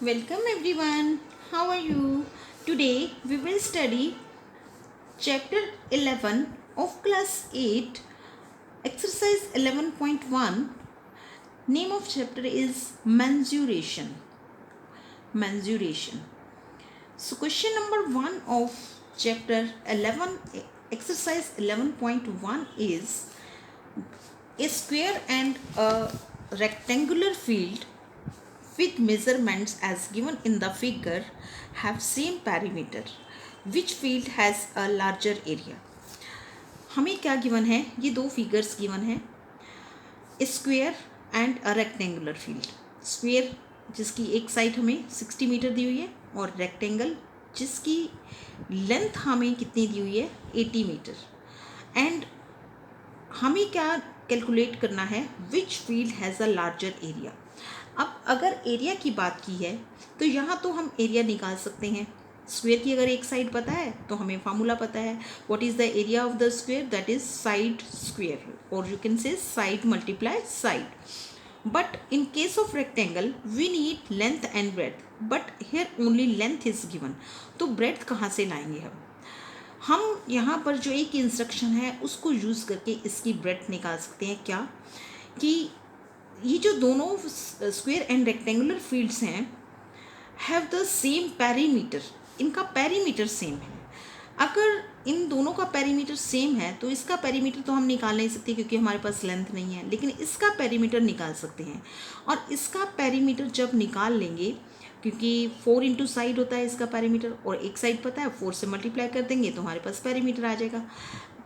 Welcome everyone. How are you? Today we will study chapter 11 of class 8, exercise 11.1. Name of chapter is mensuration. Mensuration. So question number 1 of chapter 11, exercise 11.1 is a square and a rectangular field with measurements as given in the figure have same perimeter. Which field has a larger area? हमें क्या given है? ये दो figures given है, square and a rectangular field. Square जिसकी एक side हमें 60 metre दी हुई है और रेक्टेंगल जिसकी लेंथ हमें कितनी दी हुई है? 80 मीटर. एंड हमें क्या कैलकुलेट करना है? विच field has a larger area. अब अगर एरिया की बात की है तो यहाँ तो हम एरिया निकाल सकते हैं. स्क्वेयर की अगर एक साइड पता है तो हमें फार्मूला पता है. What is the area of the square? That is side square, और you can say side multiply side. But in case of rectangle we need length and breadth, but here only length is given. तो breadth कहाँ से लाएंगे हम यहाँ पर जो एक इंस्ट्रक्शन है उसको यूज़ करके इसकी ब्रेड्थ निकाल सकते हैं. क्या कि ये जो दोनों स्क्वेयर एंड रेक्टेंगुलर फील्ड्स हैं हैव द सेम पेरीमीटर. इनका पेरीमीटर सेम है. अगर इन दोनों का पेरीमीटर सेम है तो इसका पेरीमीटर तो हम निकाल नहीं सकते क्योंकि हमारे पास लेंथ नहीं है, लेकिन इसका पेरीमीटर निकाल सकते हैं. और इसका पेरीमीटर जब निकाल लेंगे, क्योंकि 4 इंटू साइड होता है इसका पेरीमीटर, और एक साइड पता है 4 से मल्टीप्लाई कर देंगे तो हमारे पास पेरीमीटर आ जाएगा.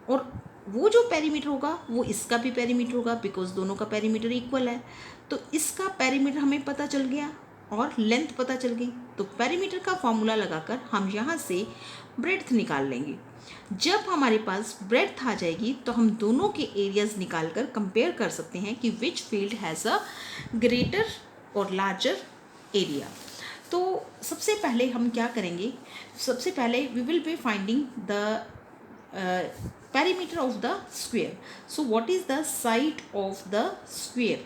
और वो जो पेरीमीटर होगा वो इसका भी पेरीमीटर होगा, बिकॉज दोनों का पेरीमीटर इक्वल है. तो इसका पेरीमीटर हमें पता चल गया और लेंथ पता चल गई. तो पेरीमीटर का फॉर्मूला लगाकर हम यहाँ से ब्रेड्थ निकाल लेंगे. जब हमारे पास ब्रेड्थ आ जाएगी तो हम दोनों के एरियाज निकाल कर कंपेयर कर सकते हैं कि which field has a greater और लार्जर एरिया. तो सबसे पहले हम क्या करेंगे? सबसे पहले we will be finding the perimeter of the square. So what is the side of the square?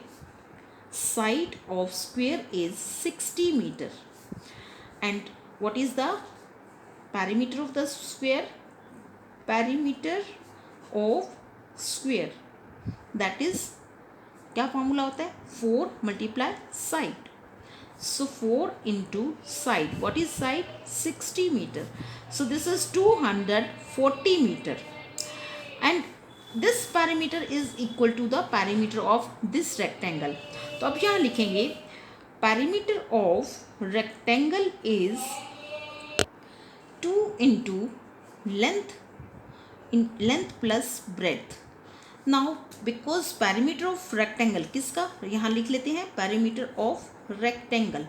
Side of square is 60 meter. And what is the perimeter of the square? Perimeter of square, that is क्या formula होता है? 4 multiply side. So 4 into side. What is side? 60 meter. So this is 240 meter. And this perimeter is equal to the perimeter of this rectangle. तो अब यहाँ लिखेंगे perimeter of rectangle is 2 into length plus breadth. Now because perimeter of rectangle किसका? यहाँ लिख लेते हैं perimeter of rectangle.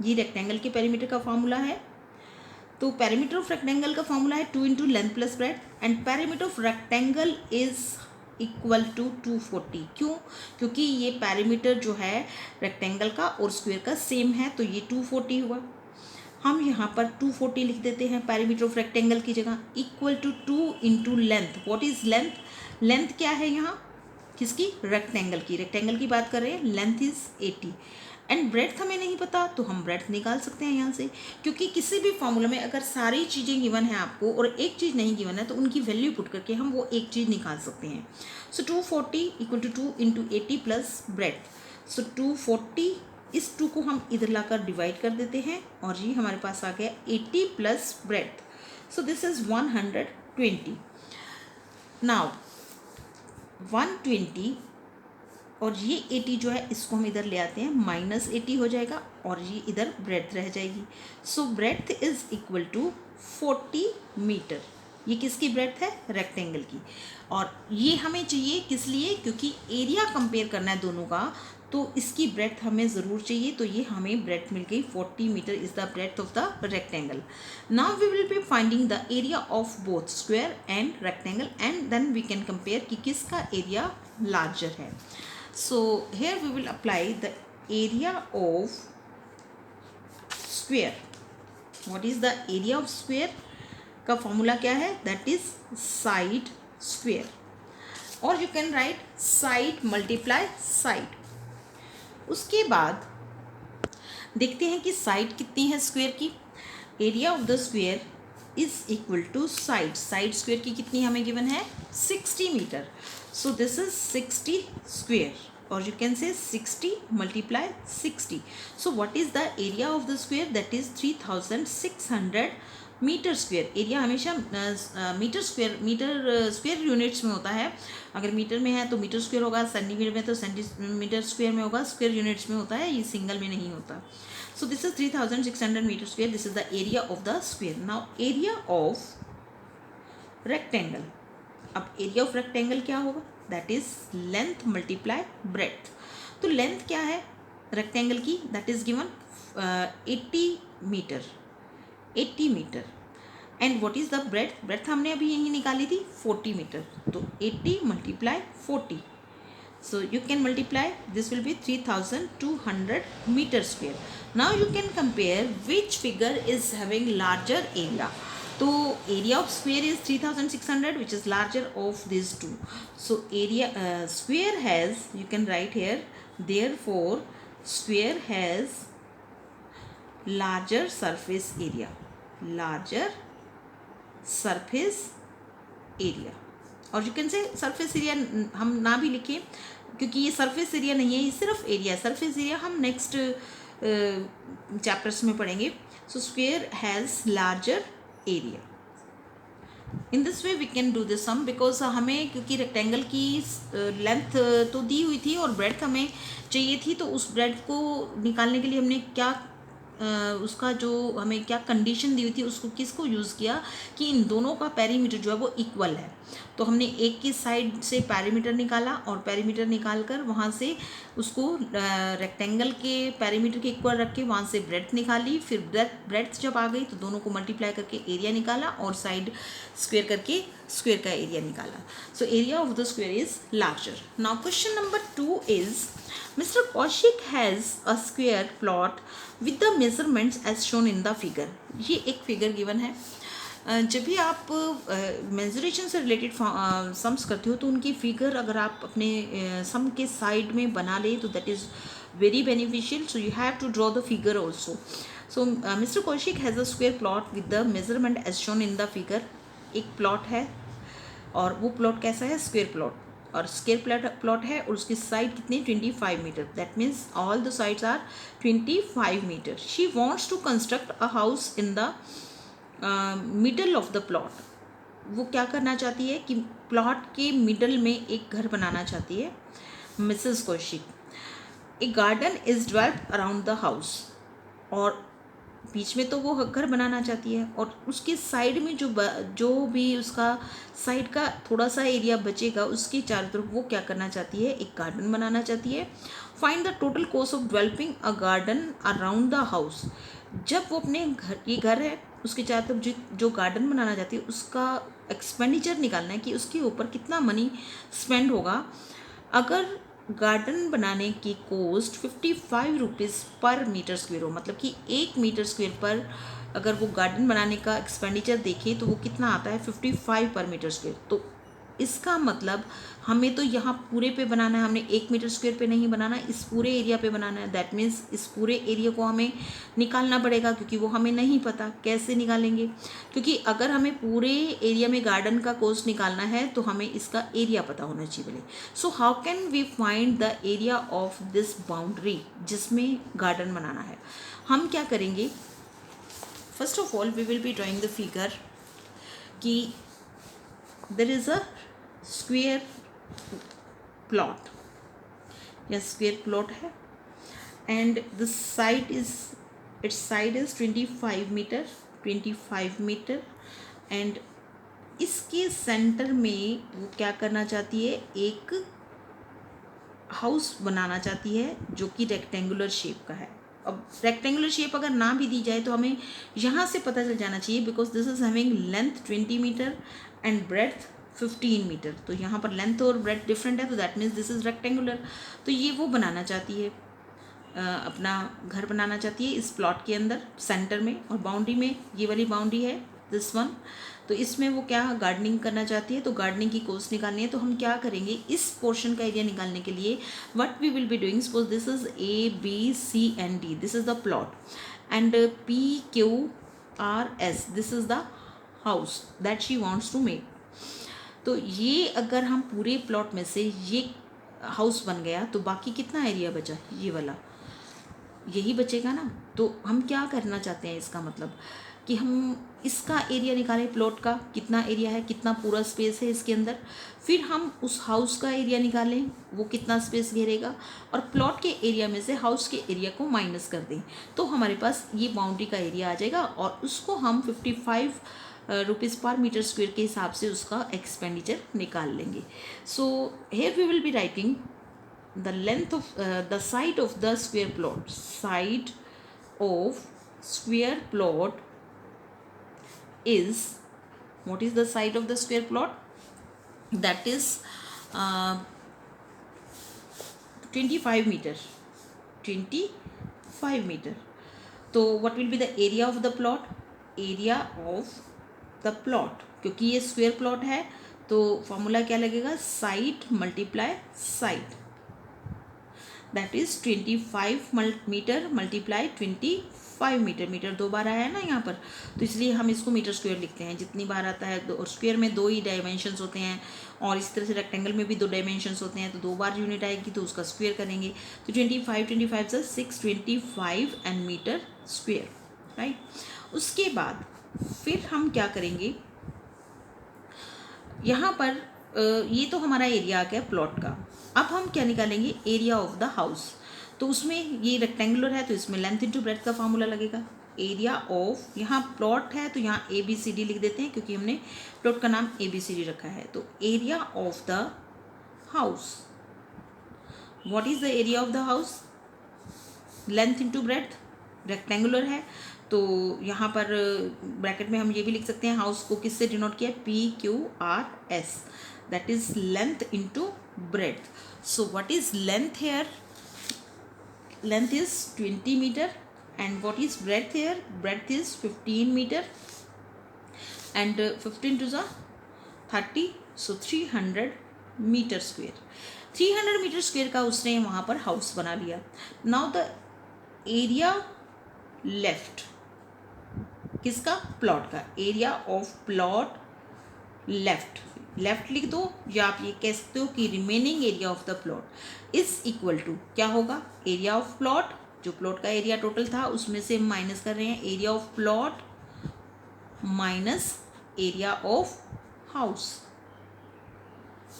ये रेक्टेंगल के पेरीमीटर का फॉर्मूला है. तो पेरीमीटर ऑफ रेक्टेंगल का फॉर्मूला है 2 into length plus breadth. And perimeter of rectangle is equal to 240. क्यों? क्योंकि ये पेरीमीटर जो है रेक्टेंगल का और स्क्वायर का सेम है, तो ये 240 हुआ. हम यहाँ पर 240 लिख देते हैं पेरीमीटर ऑफ रेक्टेंगल की जगह. Equal to 2 into length. What is length? Length क्या है यहाँ? किसकी? रेक्टेंगल की. रेक्टेंगल की बात कर रहे हैं. Length is 80. एंड ब्रेड्थ हमें नहीं पता तो हम ब्रेड्थ निकाल सकते हैं यहाँ से, क्योंकि किसी भी फॉर्मूला में अगर सारी चीज़ें गिवन है आपको और एक चीज़ नहीं गिवन है तो उनकी वैल्यू पुट करके हम वो एक चीज़ निकाल सकते हैं. So 240 equal to 2 into 80 plus breadth. So 240, इस 2 को हम इधर लाकर डिवाइड कर देते हैं और ये हमारे पास आ गया 80 plus breadth. So this is 120. Now 120 और ये 80 जो है इसको हम इधर ले आते हैं, -80 हो जाएगा और ये इधर ब्रेड्थ रह जाएगी. So breadth is equal to 40 metre. ये किसकी ब्रेड्थ है? रेक्टेंगल की. और ये हमें चाहिए किस लिए? क्योंकि एरिया कंपेयर करना है दोनों का, तो इसकी ब्रेड्थ हमें ज़रूर चाहिए. तो ये हमें ब्रेड्थ मिल गई. 40 metre is the breadth of the rectangle. Now we will be finding the area of both square and rectangle, and then we can compare कि किसका एरिया लार्जर है. So here we will apply the area of square. What is the area of square? का formula क्या है? That is side square. Or you can write side multiply side. उसके बाद देखते हैं कि साइड कितनी है स्क्वायर की। Area of the square is equal to side square की कितनी हमें गिवन है 60 metre. So this is 60 square or you can say 60 multiply 60. So what is the area of the square? That is 3600 metre square. Area हमेशा metre square units में होता है। अगर metre में है तो मीटर स्क्वेयर होगा, सेंटीमीटर में तो सेंटीमीटर स्क्वेयर में होगा, स्क्वेयर यूनिट्स में होता है, ये सिंगल में नहीं होता। So this is 3600 metre square. This is the area of the square. Now area of rectangle. अब एरिया ऑफ रेक्टेंगल क्या होगा? That is length multiply breadth. तो लेंथ क्या है रेक्टेंगल की? That is given 80 metre. And what is the breadth हमने अभी यही निकाली थी 40 मीटर। तो 80 multiply 40, so you can multiply, this will be 3200 meter square. Now you can compare which figure is having larger area. So area of square is 3600, which is larger of these two. So area square has, you can write here, therefore square has larger surface area, और you can से surface area हम ना भी लिखें क्योंकि ये surface area नहीं है, ये सिर्फ एरिया। सरफेस एरिया हम नेक्स्ट चैप्टर्स में पढ़ेंगे। So square has larger area. In this way we can do this sum, because हमें क्योंकि रेक्टेंगल की लेंथ तो दी हुई थी और ब्रेड्थ हमें चाहिए थी, तो उस ब्रेड्थ को निकालने के लिए हमने क्या उसका जो हमें क्या कंडीशन दी हुई थी उसको किसको यूज़ किया कि इन दोनों का पेरीमीटर जो है वो इक्वल है। तो हमने एक की साइड से पेरीमीटर निकाला और पेरीमीटर निकाल कर वहाँ से उसको रेक्टेंगल के पेरीमीटर के इक्वल रख के वहाँ से ब्रेड्थ निकाली। फिर ब्रेड्थ जब आ गई तो दोनों को मल्टीप्लाई करके एरिया निकाला और साइड स्क्वेयर करके स्क्वेयर का एरिया निकाला। So area of the square is larger. Now question number 2 is Mr. Kaushik has a square plot with the measurements as shown in the figure. ये एक figure given है। जब भी आप मेजरेशन से रिलेटेड सम्स करते हो तो उनकी फिगर अगर आप अपने सम के साइड में बना ले तो that is very beneficial. So you have to draw the figure also. So mister Kaushik has a square plot with the measurement as shown in the figure. एक प्लॉट है और वो प्लॉट कैसा है? स्क्वेयर प्लॉट, और स्क्वेयर प्लॉट है और उसकी साइड कितनी 25 metre. That means all the sides are 25 metre. She wants to construct a house in the middle of the plot. वो क्या करना चाहती है कि प्लॉट के मिडल में एक घर बनाना चाहती है Mrs Kaushik. A garden is developed around the house, और बीच में तो वो घर बनाना चाहती है और उसके साइड में जो भी उसका साइड का थोड़ा सा एरिया बचेगा उसके चारों तरफ वो क्या करना चाहती है? एक गार्डन बनाना चाहती है। Find the total cost of developing a garden around the house. जब वो अपने घर, ये घर है उसके चारों तरफ जो गार्डन बनाना चाहती है उसका एक्सपेंडिचर निकालना है कि उसके ऊपर कितना मनी स्पेंड होगा। अगर गार्डन बनाने की cost 55 rupees per metre square हो, मतलब कि 1 मीटर स्क्वेयर पर अगर वो गार्डन बनाने का एक्सपेंडिचर देखें तो वो कितना आता है? 55 पर मीटर स्क्वेयर। तो इसका मतलब हमें तो यहाँ पूरे पे बनाना है, हमने 1 मीटर स्क्वेयर पे नहीं बनाना, इस पूरे एरिया पे बनाना है। दैट मीन्स इस पूरे एरिया को हमें निकालना पड़ेगा क्योंकि वो हमें नहीं पता। कैसे निकालेंगे? क्योंकि अगर हमें पूरे एरिया में गार्डन का कॉस्ट निकालना है तो हमें इसका एरिया पता होना चाहिए पहले। So how can we find the area of this boundary जिसमें गार्डन बनाना है? हम क्या करेंगे? First of all we will be drawing the figure कि there is a square plot, या square plot है and the side is, its side is 25 meter and इसके सेंटर में वो क्या करना चाहती है? एक हाउस बनाना चाहती है जो कि रेक्टेंगुलर शेप का है। अब रेक्टेंगुलर शेप अगर ना भी दी जाए तो हमें यहाँ से पता चल जाना चाहिए because this is having length 20 metre and breadth 15 metre. तो यहाँ पर लेंथ और ब्रेड्थ डिफरेंट है तो that means this is rectangular. तो ये वो बनाना चाहती है, अपना घर बनाना चाहती है इस प्लॉट के अंदर सेंटर में, और बाउंड्री में ये वाली बाउंड्री है दिस वन। तो इसमें वो क्या गार्डनिंग करना चाहती है, तो गार्डनिंग की कॉस्ट निकालनी है। तो हम क्या करेंगे, इस पोर्शन का एरिया निकालने के लिए what we will be doing, suppose this is A B C and D, this is the plot, and P Q R S, this is the house that she wants to make. तो ये अगर हम पूरे plot में से ये house बन गया तो बाकी कितना एरिया बचा, ये वाला यही बचेगा ना। तो हम क्या करना चाहते हैं, इसका मतलब कि हम इसका एरिया निकालें, प्लॉट का कितना एरिया है, कितना पूरा स्पेस है इसके अंदर, फिर हम उस हाउस का एरिया निकालें वो कितना स्पेस घेरेगा, और प्लॉट के एरिया में से हाउस के एरिया को माइनस कर दें, तो हमारे पास ये बाउंड्री का एरिया आ जाएगा, और उसको हम 55 रुपीज़ पर मीटर स्क्वेयर के हिसाब से उसका एक्सपेंडिचर निकाल लेंगे। So here we will be writing the length of the side of the square plot, side of square plot is, what is the side of the square plot, that is 25 meter, 25 meter. तो what will be the area of the plot, area of the plot, क्योंकि ये square plot है तो formula क्या लगेगा, side multiply side, that is 25 metre multiply 25 metre, metre 2 बार आया है ना यहाँ पर, तो इसलिए हम इसको मीटर स्क्वायर लिखते हैं, जितनी बार आता है। और स्क्वायर में 2 ही डायमेंशंस होते हैं, और इस तरह से रेक्टेंगल में भी 2 डायमेंशंस होते हैं, तो 2 बार यूनिट आएगी तो उसका स्क्वायर करेंगे। तो 25 से 625 एंड मीटर स्क्वायर, राइट। उसके बाद फिर हम क्या करेंगे, यहाँ पर ये तो हमारा एरिया आ गया प्लॉट का। अब हम क्या निकालेंगे, एरिया ऑफ द हाउस। तो उसमें ये रेक्टेंगुलर है तो इसमें लेंथ इंटू ब्रेड्थ का फार्मूला लगेगा। एरिया ऑफ, यहाँ प्लॉट है तो यहाँ ए बी सी डी लिख देते हैं क्योंकि हमने प्लॉट का नाम ए बी सी डी रखा है। तो area of the house, what is the area of the house, length into breadth, rectangular है तो यहाँ पर ब्रैकेट में हम ये भी लिख सकते हैं, हाउस को किससे डिनोट किया, P Q R S, that is length into breadth. So what is length here, length is 20 meter, and what is breadth here, breadth is 15 meter, and 15 to the 30, so 300 meter square, 300 meter square का उसने वहाँ पर house बना लिया। now the area left, किसका, plot का, area of plot left, left लिख दो, या आप ये कह सकते हो कि remaining area of the plot is equal to क्या होगा, एरिया ऑफ प्लॉट, जो प्लॉट का एरिया टोटल था उसमें से माइनस कर रहे हैं, area of plot minus area of house.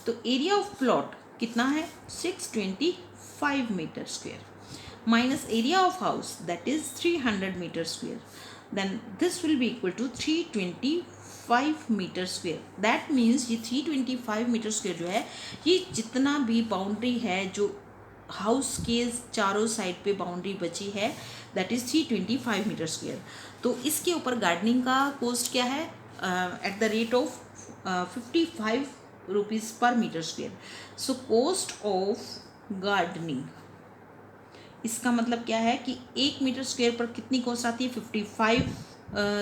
तो एरिया ऑफ प्लॉट कितना है, 625 metre square, minus area of house that is 300 metre square, then this will be equal to 325 metre square. That means ये 325 metre square जो है, ये जितना भी boundary है जो हाउस के चारों साइड पे बाउंड्री बची है, दैट इज़ 325 मीटर स्क्वेयर। तो इसके ऊपर गार्डनिंग का कॉस्ट क्या है, at the rate of 55 rupees per metre square. So cost of gardening, इसका मतलब क्या है कि 1 मीटर स्क्वेयर पर कितनी कॉस्ट आती है, 55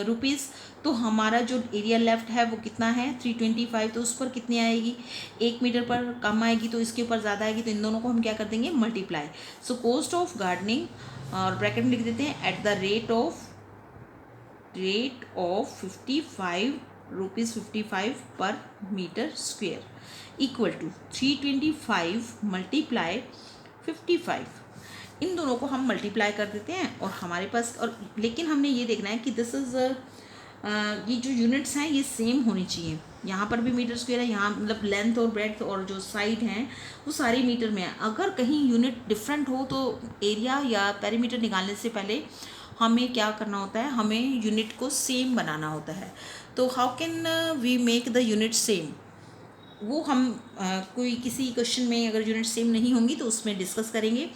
रुपीज़। तो हमारा जो एरिया लेफ्ट है वो कितना है, 325, तो उस पर कितनी आएगी, 1 मीटर पर कम आएगी तो इसके ऊपर ज़्यादा आएगी, तो इन दोनों को हम क्या कर देंगे, multiply. So cost of gardening, और ब्रैकेट में लिख देते हैं at the rate of 55 rupees 55 per metre square equal to 325 multiply 55। इन दोनों को हम मल्टीप्लाई कर देते हैं और हमारे पास, और लेकिन हमने ये देखना है कि दिस इज़ ये जो यूनिट्स हैं ये सेम होनी चाहिए। यहाँ पर भी मीटर स्क्वेयर है, यहाँ मतलब लेंथ और ब्रेड्थ और जो साइड हैं वो सारी मीटर में है। अगर कहीं यूनिट डिफरेंट हो तो एरिया या पेरीमीटर निकालने से पहले हमें क्या करना होता है, हमें यूनिट को सेम बनाना होता है। तो how can we make the unit same, वो हम कोई किसी क्वेश्चन में अगर यूनिट सेम नहीं होंगी तो उसमें डिस्कस करेंगे।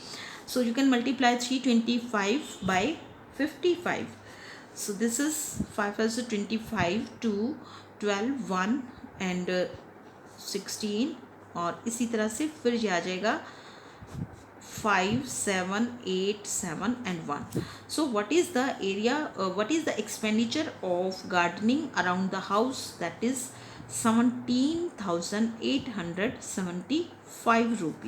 So you can multiply 325 by 55. So this is 5 as 25 to 12 1 and 16, और इसी तरह से फिर ये आ जाएगा 5, 7, 8, 7 and 1. So what is the area, what is the expenditure of gardening around the house? That is 17,875 rupees.